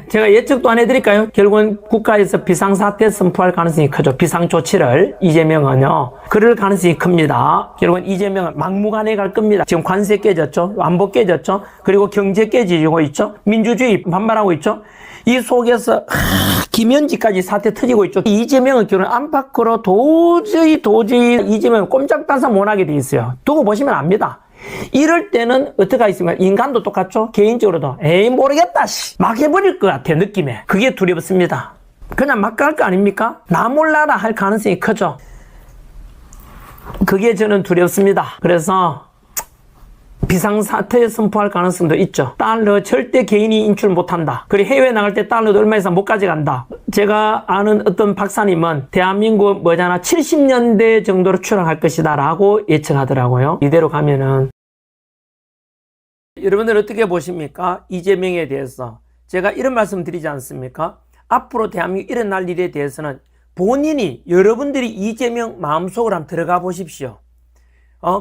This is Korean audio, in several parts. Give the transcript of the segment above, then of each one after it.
제가 예측도 안 해드릴까요? 결국은 국가에서 비상사태 선포할 가능성이 크죠. 비상조치를 이재명은요. 그럴 가능성이 큽니다. 결국은 이재명은 막무가내 갈 겁니다. 지금 관세 깨졌죠. 안보 깨졌죠. 그리고 경제 깨지고 있죠. 민주주의 반발하고 있죠. 이 속에서 김현지까지 사태 터지고 있죠. 이재명은 결국 안팎으로 도저히 이재명은 꼼짝달싹 못하게 돼 있어요. 두고 보시면 압니다. 이럴 때는 어떻게 하겠습니까? 인간도 똑같죠? 개인적으로도 에이 모르겠다 막 해버릴 것 같아 느낌에. 그게 두렵습니다. 그냥 막 갈 거 아닙니까? 나 몰라라 할 가능성이 크죠. 그게 저는 두렵습니다. 그래서 비상사태 선포할 가능성도 있죠. 달러 절대 개인이 인출 못한다. 그리고 해외 나갈 때 달러도 얼마 이상 못 가져간다. 제가 아는 어떤 박사님은 대한민국 머지않아 70년대 정도로 추락할 것이다 라고 예측하더라고요. 이대로 가면은. 여러분들 어떻게 보십니까? 이재명에 대해서 제가 이런 말씀 드리지 않습니까? 앞으로 대한민국 일어날 일에 대해서는 본인이 여러분들이 이재명 마음속으로 한번 들어가 보십시오.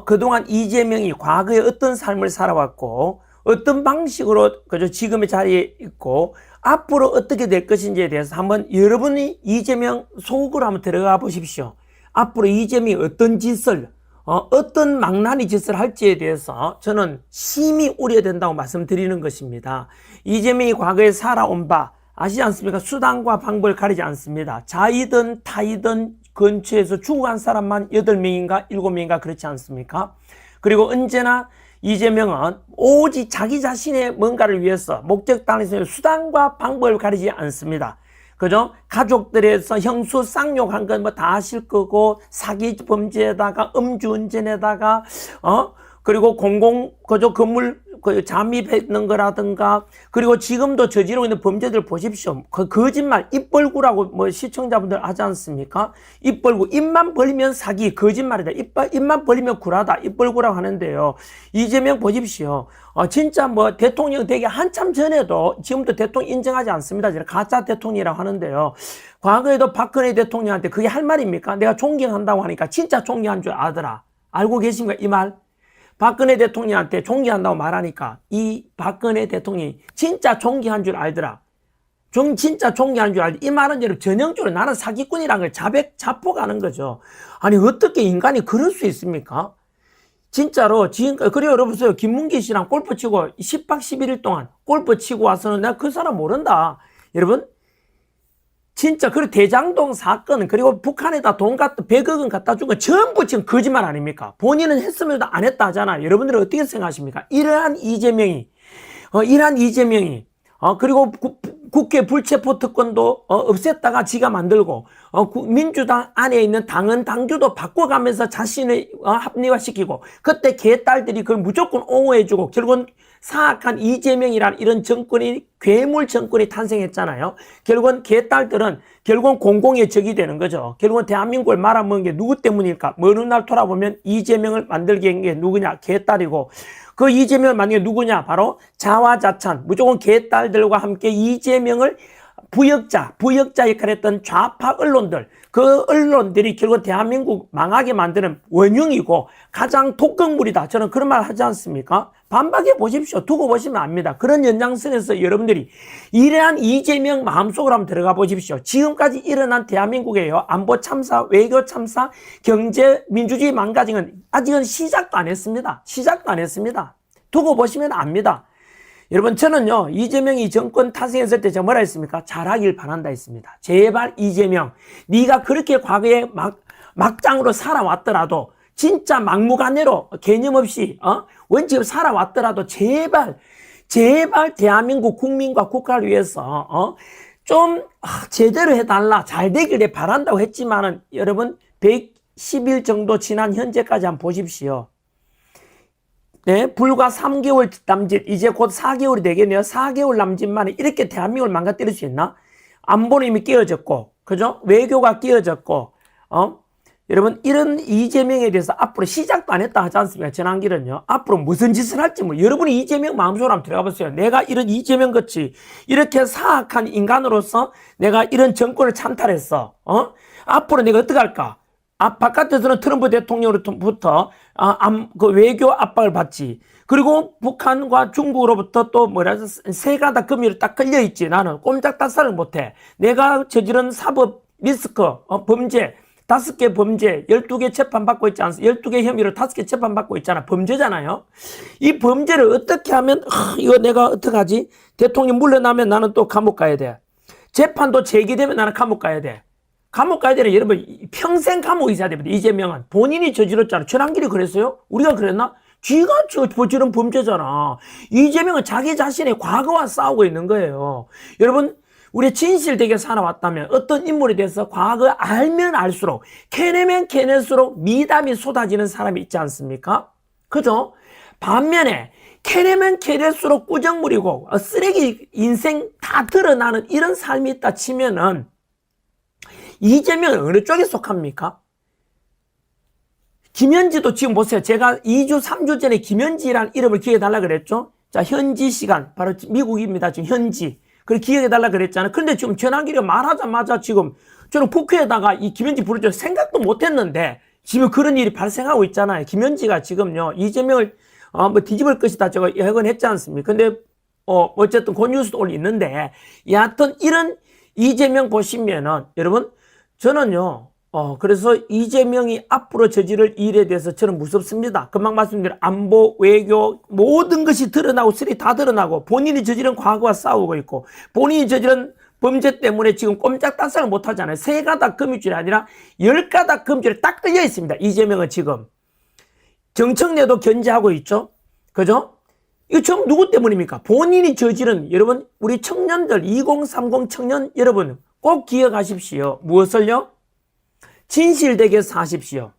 그동안 이재명이 과거에 어떤 삶을 살아왔고 어떤 방식으로 그저 지금의 자리에 있고 앞으로 어떻게 될 것인지에 대해서 한번 여러분이 이재명 속으로 한번 들어가 보십시오. 앞으로 이재명이 어떤 짓을 어떤 망나니 짓을 할지에 대해서 저는 심히 우려된다고 말씀드리는 것입니다. 이재명이 과거에 살아온 바 아시지 않습니까? 수단과 방법을 가리지 않습니다. 자이든 타이든 근처에서 죽어간 사람만 8명인가 7명인가 그렇지 않습니까? 그리고 언제나 이재명은 오직 자기 자신의 뭔가를 위해서 목적 단에서 수단과 방법을 가리지 않습니다. 그죠? 가족들에서 형수 쌍욕한 건 뭐 다 아실 거고 사기 범죄에다가 음주운전에다가 그리고 그죠? 건물 잠입했는 거라든가 그리고 지금도 저지르고 있는 범죄들 보십시오. 그 거짓말 입 벌구라고 뭐 시청자분들 하지 않습니까? 입 벌구 입만 벌리면 사기 거짓말이다. 입만 벌리면 구라다. 입 벌구라고 하는데요. 이재명 보십시오. 진짜 뭐 대통령 되기 한참 전에도 지금도 대통령 인정하지 않습니다. 가짜 대통령이라고 하는데요. 과거에도 박근혜 대통령한테 그게 할 말입니까? 내가 존경한다고 하니까 진짜 존경한 줄 아더라. 알고 계십니까? 이 말? 박근혜 대통령한테 존경한다고 말하니까 이 박근혜 대통령이 진짜 존경한 줄 알더라. 진짜 존경한 줄 알더라. 이 말은 여러분 전형적으로 나는 사기꾼이라는 걸 자포가는 거죠. 아니 어떻게 인간이 그럴 수 있습니까? 진짜로 지금까지 그래요. 여러분 보세요. 김문기 씨랑 골프 치고 10박 11일 동안 골프 치고 와서는 내가 그 사람 모른다. 여러분 진짜 그 대장동 사건 그리고 북한에다 돈 100억 원 갖다 준 거 전부 지금 거짓말 아닙니까? 본인은 했으면도 안 했다 하잖아. 여러분들은 어떻게 생각하십니까? 이러한 이재명이 그리고 국회 불체포 특권도 없앴다가 지가 만들고 민주당 안에 있는 당은 당규도 바꿔가면서 자신을 합리화시키고 그때 개딸들이 그걸 무조건 옹호해주고 결국은 사악한 이재명이라는 이런 정권이 괴물 정권이 탄생했잖아요. 결국은 개딸들은 결국은 공공의 적이 되는 거죠. 결국은 대한민국을 말아먹은 게 누구 때문일까? 먼 훗날 돌아보면 이재명을 만들게 한 게 누구냐? 개딸이고 그 이재명을 만든 게 누구냐? 바로 자화자찬 무조건 개딸들과 함께 이재명을 부역자 역할을 했던 좌파 언론들 그 언론들이 결국 대한민국 망하게 만드는 원흉이고 가장 독극물이다. 저는 그런 말 하지 않습니까? 반박해 보십시오. 두고 보시면 압니다. 그런 연장선에서 여러분들이 이러한 이재명 마음속으로 한번 들어가 보십시오. 지금까지 일어난 대한민국에요. 안보 참사, 외교 참사, 경제, 민주주의 망가진 건 아직은 시작도 안 했습니다. 두고 보시면 압니다. 여러분 저는요 이재명이 정권 탄생했을 때 제가 뭐라 했습니까? 잘하길 바란다 했습니다. 제발 이재명 네가 그렇게 과거에 막장으로 살아왔더라도 진짜 막무가내로 개념 없이 원칙 없이 살아왔더라도 제발 대한민국 국민과 국가를 위해서 좀 제대로 해달라 잘 되기를 바란다고 했지만은 여러분 110일 정도 지난 현재까지 한번 보십시오. 네, 불과 3개월 남짓, 이제 곧 4개월이 되겠네요. 4개월 남짓 만에 이렇게 대한민국을 망가뜨릴 수 있나? 안보는 이미 깨어졌고, 그죠? 외교가 깨어졌고, 여러분, 이런 이재명에 대해서 앞으로 시작도 안 했다 하지 않습니까? 전환기는요. 앞으로 무슨 짓을 할지 여러분이 이재명 마음속으로 한번 들어가 보세요. 내가 이런 이재명 같이 이렇게 사악한 인간으로서 내가 이런 정권을 찬탈했어. 앞으로 내가 어떻게 할까? 바깥에서는 트럼프 대통령으로부터 그 외교 압박을 받지. 그리고 북한과 중국으로부터 또 세 가닥 금이로 딱 걸려 있지. 나는 꼼짝달싹을 못해. 내가 저지른 사법 리스크, 범죄 5개 범죄, 12개 재판받고 있지 않습니까? 12개 혐의로 5개 재판받고 있잖아. 범죄잖아요. 이 범죄를 어떻게 하면, 이거 내가 어떡하지? 대통령 물러나면 나는 또 감옥 가야 돼. 재판도 제기되면 나는 감옥 가야 돼. 감옥 가야 되는 여러분, 평생 감옥 있어야 됩니다. 이재명은. 본인이 저질렀잖아. 전환길이 그랬어요? 우리가 그랬나? 쥐가 저지른 범죄잖아. 이재명은 자기 자신의 과거와 싸우고 있는 거예요. 여러분, 우리 진실되게 살아왔다면 어떤 인물에 대해서 과거 알면 알수록 캐내면 캐낼수록 미담이 쏟아지는 사람이 있지 않습니까? 그죠? 반면에 캐내면 캐낼수록 꾸정물이고 쓰레기 인생 다 드러나는 이런 삶이 있다 치면은 이재명은 어느 쪽에 속합니까? 김현지도 지금 보세요. 제가 2주, 3주 전에 김현지라는 이름을 기억해달라 그랬죠? 자, 현지 시간. 바로 미국입니다. 지금 현지. 그걸 기억해달라 그랬잖아요. 근데 지금 전환기가 말하자마자 지금 저는 국회에다가 이 김현지 부를 줄 생각도 못 했는데 지금 그런 일이 발생하고 있잖아요. 김현지가 지금요, 이재명을 뭐 뒤집을 것이다. 저거 예언했지 않습니까? 근데, 어쨌든 그 뉴스도 오늘 있는데, 여하튼 이런 이재명 보시면은, 여러분, 저는요, 그래서 이재명이 앞으로 저지를 일에 대해서 저는 무섭습니다. 금방 말씀드린 안보, 외교, 모든 것이 드러나고 쓰리 다 드러나고 본인이 저지른 과거와 싸우고 있고 본인이 저지른 범죄 때문에 지금 꼼짝달싹을 못 하잖아요. 3가닥 금유줄이 아니라 10가닥 금유줄이 딱 걸려 있습니다. 이재명은 지금. 정청래도 견제하고 있죠. 그죠? 이거 전부 누구 때문입니까? 본인이 저지른, 여러분, 우리 청년들, 2030 청년 여러분 꼭 기억하십시오. 무엇을요? 진실되게 사십시오.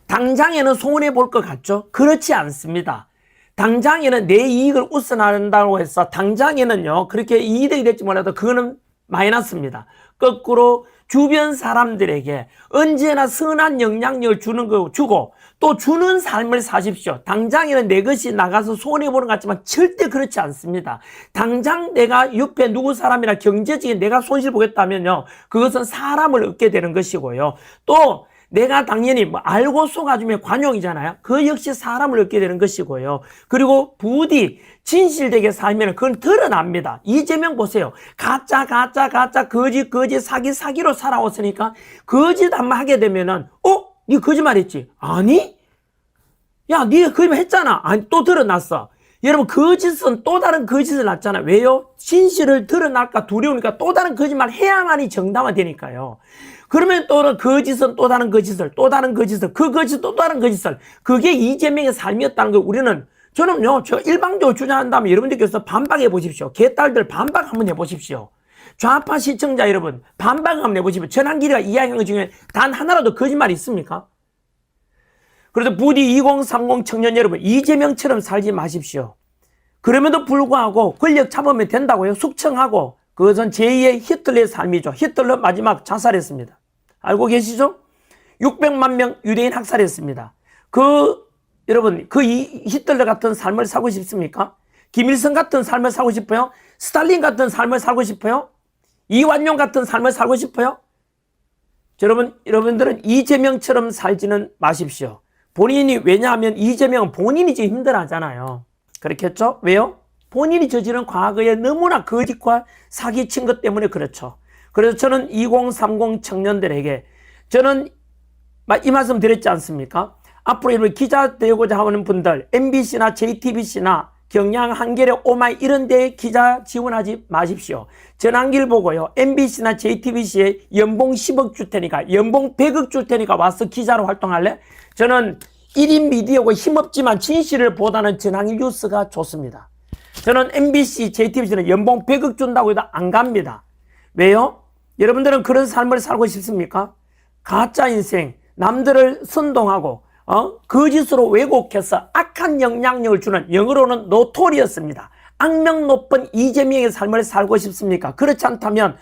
당장에는 손해볼 것 같죠? 그렇지 않습니다. 당장에는 내 이익을 우선한다고 해서 당장에는요, 그렇게 이득이 될지 몰라도 그거는 마이너스입니다. 거꾸로 주변 사람들에게 언제나 선한 영향력을 주는 거 주고 또 주는 삶을 사십시오. 당장에는 내 것이 나가서 손해보는 것 같지만 절대 그렇지 않습니다. 당장 내가 옆에 누구 사람이나 경제적인 내가 손실 보겠다면요, 그것은 사람을 얻게 되는 것이고요. 또 내가 당연히 뭐 알고 속아주면 관용이잖아요. 그 역시 사람을 얻게 되는 것이고요. 그리고 부디 진실되게 살면 그건 드러납니다. 이재명 보세요. 가짜 거짓 사기로 살아왔으니까 거짓 한번 하게 되면은 니 거짓말했지? 아니? 야, 니가 거짓말 했잖아. 아니, 또 드러났어. 여러분, 거짓은 또 다른 거짓을 났잖아. 왜요? 진실을 드러날까 두려우니까 또 다른 거짓말 해야만이 정당화되니까요. 그러면 또 거짓은 또 다른 거짓을, 그 거짓 또 다른 거짓을. 그게 이재명의 삶이었다는 걸 우리는, 저는요, 저 일방적으로 주장한다면 여러분들께서 반박해 보십시오. 개딸들 반박 한번 해보십시오. 좌파 시청자 여러분, 반박 한번 해보십시오. 전환기리가 이야기한 것 중에 단 하나라도 거짓말이 있습니까? 그래서 부디 2030 청년 여러분, 이재명처럼 살지 마십시오. 그럼에도 불구하고 권력 잡으면 된다고요. 숙청하고. 그것은 제2의 히틀러의 삶이죠. 히틀러 마지막 자살했습니다. 알고 계시죠? 600만 명 유대인 학살했습니다. 여러분, 히틀러 같은 삶을 살고 싶습니까? 김일성 같은 삶을 살고 싶어요? 스탈린 같은 삶을 살고 싶어요? 이완용 같은 삶을 살고 싶어요? 여러분들은 이재명처럼 살지는 마십시오. 왜냐하면 이재명은 본인이 지금 힘들어하잖아요. 그렇겠죠? 왜요? 본인이 저지른 과거에 너무나 거짓과 사기친 것 때문에 그렇죠. 그래서 저는 2030 청년들에게 저는 이 말씀 드렸지 않습니까? 앞으로 여러분 기자 되고자 하는 분들 MBC나 JTBC나 경향, 한겨레, 오마이 이런 데에 기자 지원하지 마십시오. 전환길 보고요. MBC나 JTBC에 연봉 10억 줄 테니까 연봉 100억 줄 테니까 와서 기자로 활동할래? 저는 1인 미디어고 힘없지만 진실을 보다는 전환길 뉴스가 좋습니다. 저는 MBC, JTBC는 연봉 100억 준다고 해도 안 갑니다. 왜요? 여러분들은 그런 삶을 살고 싶습니까? 가짜 인생, 남들을 선동하고 거짓으로 왜곡해서 악한 영향력을 주는 영어로는 노토리였습니다. 악명 높은 이재명의 삶을 살고 싶습니까? 그렇지 않다면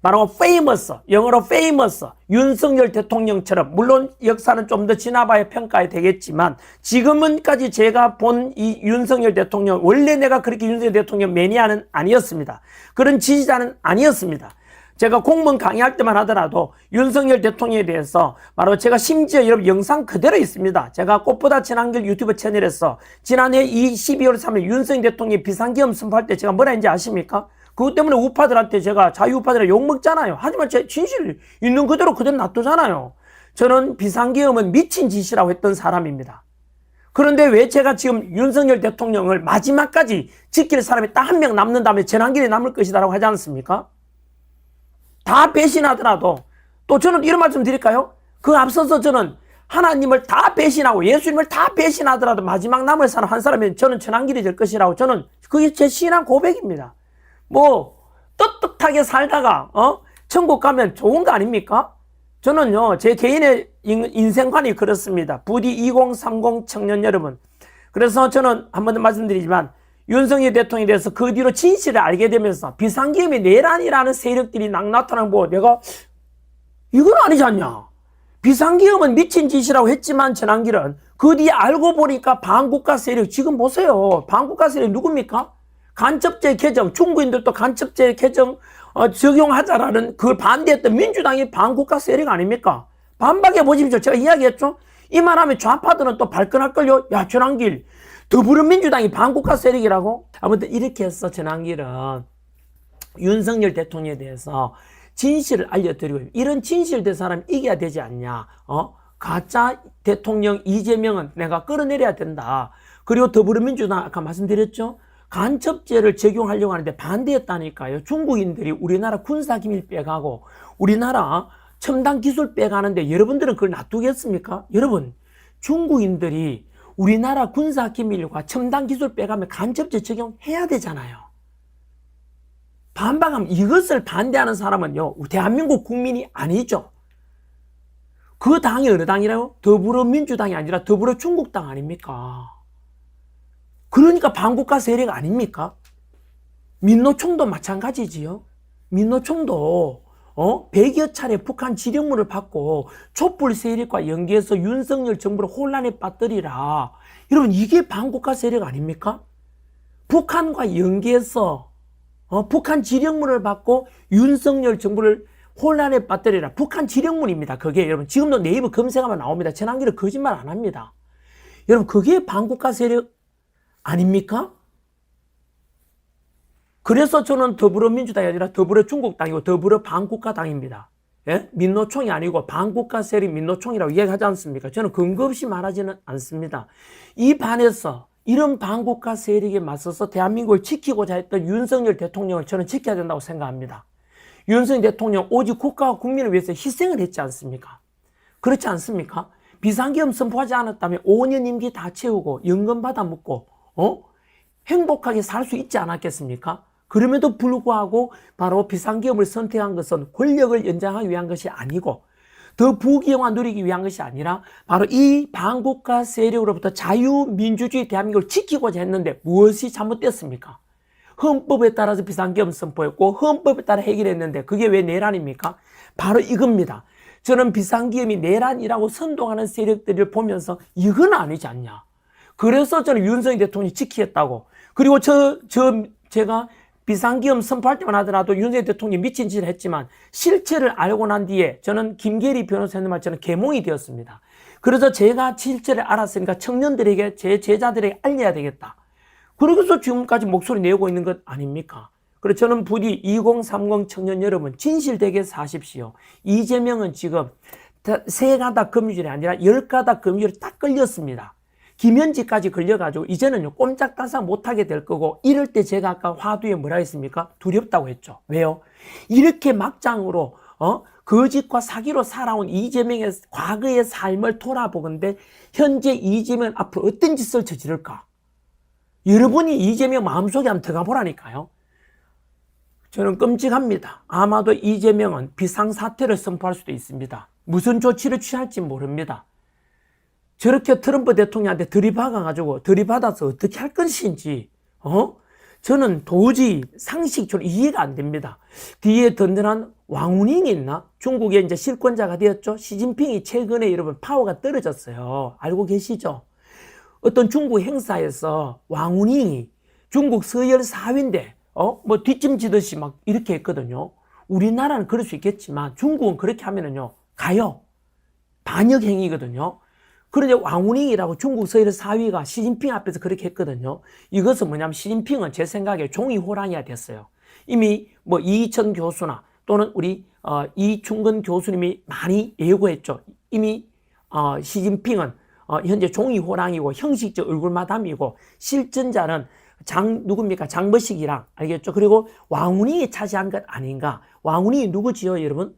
바로 famous, 영어로 famous, 윤석열 대통령처럼 물론 역사는 좀 더 지나봐야 평가해야 되겠지만 지금은까지 제가 본 이 윤석열 대통령 원래 내가 그렇게 윤석열 대통령 매니아는 아니었습니다. 그런 지지자는 아니었습니다. 제가 공무원 강의할 때만 하더라도 윤석열 대통령에 대해서 바로 제가 심지어 여러분 영상 그대로 있습니다. 제가 꽃보다 진한 길 유튜브 채널에서 지난해 12월 3일 윤석열 대통령이 비상계엄 선포할 때 제가 뭐라 했는지 아십니까? 그것 때문에 우파들한테 제가 자유우파들한테 욕먹잖아요. 하지만 제 진실 있는 그대로 놔두잖아요. 저는 비상계엄은 미친 짓이라고 했던 사람입니다. 그런데 왜 제가 지금 윤석열 대통령을 마지막까지 지킬 사람이 딱 한 명 남는다면 재난길이 남을 것이다라고 하지 않습니까? 다 배신하더라도 또 저는 이런 말씀 드릴까요? 그 앞서서 저는 하나님을 다 배신하고 예수님을 다 배신하더라도 마지막 남을 사람 한 사람이 저는 천안길이 될 것이라고 저는 그게 제 신앙 고백입니다. 뭐 떳떳하게 살다가 천국 가면 좋은 거 아닙니까? 저는요 제 개인의 인생관이 그렇습니다. 부디 2030 청년 여러분, 그래서 저는 한 번 더 말씀드리지만 윤석열 대통령에 대해서 그 뒤로 진실을 알게 되면서 비상계엄이 내란이라는 세력들이 나타나는 거 내가 이건 아니지 않냐. 비상계엄은 미친 짓이라고 했지만 전환길은 그 뒤에 알고 보니까 반국가 세력, 지금 보세요. 반국가 세력 누굽니까? 간첩죄 개정, 중국인들도 간첩죄 개정 적용하자라는 그걸 반대했던 민주당이 반국가 세력 아닙니까? 반박해 보십시오. 제가 이야기했죠. 이 말하면 좌파들은 또 발끈할걸요. 야, 전환길 더불어민주당이 반국가 세력이라고? 아무튼 이렇게 해서 전환길은 윤석열 대통령에 대해서 진실을 알려드리고, 이런 진실된 사람 이겨야 되지 않냐. 가짜 대통령 이재명은 내가 끌어내려야 된다. 그리고 더불어민주당 아까 말씀드렸죠. 간첩죄를 적용하려고 하는데 반대했다니까요. 중국인들이 우리나라 군사기밀 빼가고 우리나라 첨단 기술 빼가는데 여러분들은 그걸 놔두겠습니까? 여러분, 중국인들이 우리나라 군사기밀과 첨단 기술 빼가면 간첩죄 적용해야 되잖아요. 반박하면 이것을 반대하는 사람은요, 대한민국 국민이 아니죠. 그 당이 어느 당이라요? 더불어민주당이 아니라 더불어중국당 아닙니까? 그러니까 반국가 세력 아닙니까? 민노총도 마찬가지지요. 민노총도 100여 차례 북한 지령문을 받고 촛불 세력과 연계해서 윤석열 정부를 혼란에 빠뜨리라. 여러분, 이게 반국가 세력 아닙니까? 북한과 연계해서 북한 지령문을 받고 윤석열 정부를 혼란에 빠뜨리라. 북한 지령문입니다. 그게 여러분 지금도 네이버 검색하면 나옵니다. 전환길은 거짓말 안 합니다. 여러분, 그게 반국가 세력 아닙니까? 그래서 저는 더불어민주당이 아니라 더불어중국당이고 더불어 반국가당입니다. 예? 민노총이 아니고 반국가 세력 민노총이라고 이야기하지 않습니까? 저는 근거 없이 말하지는 않습니다. 이 반에서 이런 반국가 세력에 맞서서 대한민국을 지키고자 했던 윤석열 대통령을 저는 지켜야 된다고 생각합니다. 윤석열 대통령 오직 국가와 국민을 위해서 희생을 했지 않습니까? 그렇지 않습니까? 비상계엄 선포하지 않았다면 5년 임기 다 채우고 연금 받아 먹고 행복하게 살 수 있지 않았겠습니까? 그럼에도 불구하고 바로 비상계엄을 선택한 것은 권력을 연장하기 위한 것이 아니고 더 부귀영화 누리기 위한 것이 아니라 바로 이 반국가 세력으로부터 자유민주주의 대한민국을 지키고자 했는데 무엇이 잘못됐습니까? 헌법에 따라서 비상계엄 선포했고 헌법에 따라 해결했는데 그게 왜 내란입니까? 바로 이겁니다. 저는 비상계엄이 내란이라고 선동하는 세력들을 보면서 이건 아니지 않냐. 그래서 저는 윤석열 대통령이 지키겠다고. 그리고 제가 비상계엄 선포할 때만 하더라도 윤석열 대통령이 미친 짓을 했지만 실체를 알고 난 뒤에 저는 김계리 변호사님 말처럼 계몽이 되었습니다. 그래서 제가 실체를 알았으니까 청년들에게, 제 제자들에게 알려야 되겠다. 그러고서 지금까지 목소리 내고 있는 것 아닙니까? 그래서 저는 부디 2030 청년 여러분 진실되게 사십시오. 이재명은 지금 3가닥 금유죄이 아니라 10가닥 금유죄에 딱 걸렸습니다. 김현지까지 걸려가지고 이제는요 꼼짝달싹 못하게 될 거고, 이럴 때 제가 아까 화두에 뭐라 했습니까? 두렵다고 했죠. 왜요? 이렇게 막장으로 거짓과 사기로 살아온 이재명의 과거의 삶을 돌아보건대 현재 이재명 앞으로 어떤 짓을 저지를까? 여러분이 이재명 마음속에 한번 들어가 보라니까요. 저는 끔찍합니다. 아마도 이재명은 비상사태를 선포할 수도 있습니다. 무슨 조치를 취할지 모릅니다. 저렇게 트럼프 대통령한테 들이받아서 어떻게 할 것인지, 저는 도저히 상식적으로 이해가 안 됩니다. 뒤에 든든한 왕우닝이 있나? 중국의 이제 실권자가 되었죠. 시진핑이 최근에 여러분 파워가 떨어졌어요. 알고 계시죠? 어떤 중국 행사에서 왕우닝이 중국 서열 4위인데, 뭐 뒷짐지듯이 막 이렇게 했거든요. 우리나라는 그럴 수 있겠지만 중국은 그렇게 하면은요, 가요. 반역 행위거든요. 그런데 왕후닝이라고 중국 서열 4위가 시진핑 앞에서 그렇게 했거든요. 이것은 뭐냐면 시진핑은 제 생각에 종이 호랑이가 됐어요. 이미 뭐 이희천 교수나 또는 우리 이충근 교수님이 많이 예고했죠. 이미 시진핑은 현재 종이 호랑이고 형식적 얼굴마담이고 실전자는 누굽니까? 장버식이랑 알겠죠? 그리고 왕후닝이 차지한 것 아닌가? 왕후닝이 누구지요, 여러분?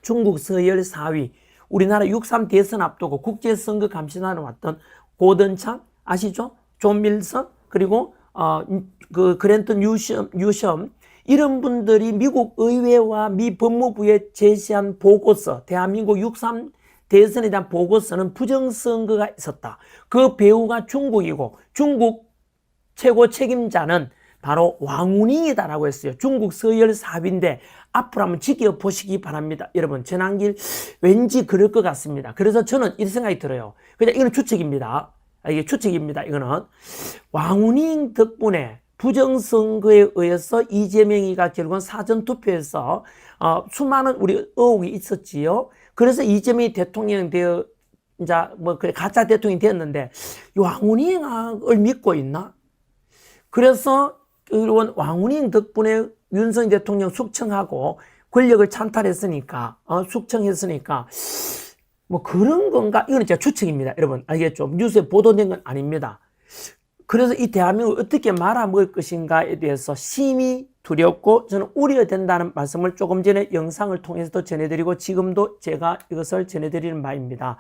중국 서열 4위. 우리나라 6.3 대선 앞두고 국제선거감시단을 왔던 고던찬 아시죠? 존밀선 그리고 그 그랜턴 유섬 이런 분들이 미국 의회와 미 법무부에 제시한 보고서, 대한민국 6.3 대선에 대한 보고서는 부정선거가 있었다. 그 배후가 중국이고 중국 최고 책임자는 바로 왕후닝이다라고 했어요. 중국 서열 4위인데 앞으로 한번 지켜보시기 바랍니다. 여러분, 전환길 왠지 그럴 것 같습니다. 그래서 저는 이런 생각이 들어요. 그냥 이건 추측입니다. 이게 추측입니다. 이거는 왕후닝 덕분에 부정선거에 의해서 이재명이가 결국은 사전투표에서 수많은 우리 의혹이 있었지요. 그래서 이재명이 대통령 되어 이제 뭐 가짜 대통령이 되었는데 왕후닝을 믿고 있나? 그래서 왕후닝 덕분에 윤석열 대통령 숙청하고 권력을 찬탈했으니까 숙청했으니까 뭐 그런 건가? 이거는 제가 추측입니다. 여러분 알겠죠? 뉴스에 보도된 건 아닙니다. 그래서 이 대한민국을 어떻게 말아먹을 것인가에 대해서 심히 두렵고 저는 우려된다는 말씀을 조금 전에 영상을 통해서도 전해드리고 지금도 제가 이것을 전해드리는 바입니다.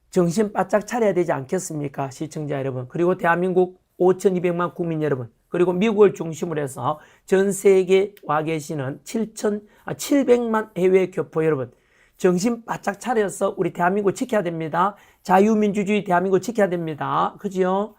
정신 바짝 차려야 되지 않겠습니까? 시청자 여러분. 그리고 대한민국 5,200만 국민 여러분. 그리고 미국을 중심으로 해서 전 세계에 와 계시는 700만 해외 교포 여러분. 정신 바짝 차려서 우리 대한민국 지켜야 됩니다. 자유민주주의 대한민국 지켜야 됩니다. 그죠?